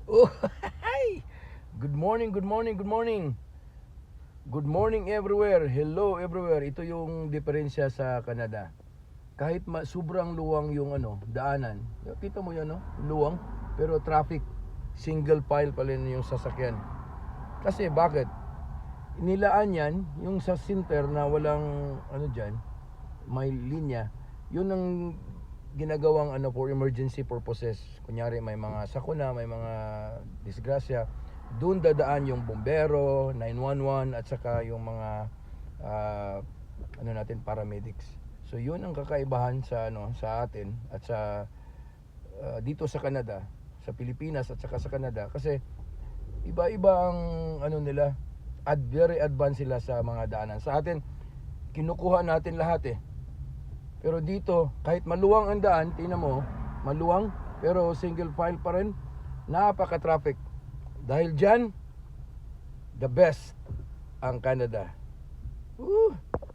Oh, hi! Good morning, good morning, good morning. Good morning everywhere. Hello everywhere. Ito yung diferensya sa Canada. Kahit sobrang luwang yung daanan. Kita mo 'yan, no? Luwang, pero traffic. Single file pa rin yung sasakyan. Kasi bakit? Inilaan yan yung sa center na walang diyan, may linya. Yun ang ginagawang for emergency purposes. Kunyari may mga sakuna, may mga disgrasya, doon dadaan yung bombero, 911 at saka yung mga natin paramedics. So yun ang kakaibahan sa atin at sa dito sa Canada, sa Pilipinas at saka sa Canada kasi iba-iba ang nila, very advanced sila sa mga daanan. Sa atin kinukuha natin lahat pero dito, kahit maluwang ang daan, tingnan mo, maluwang, pero single file pa rin, napaka-traffic. Dahil dyan, the best ang Canada. Woo!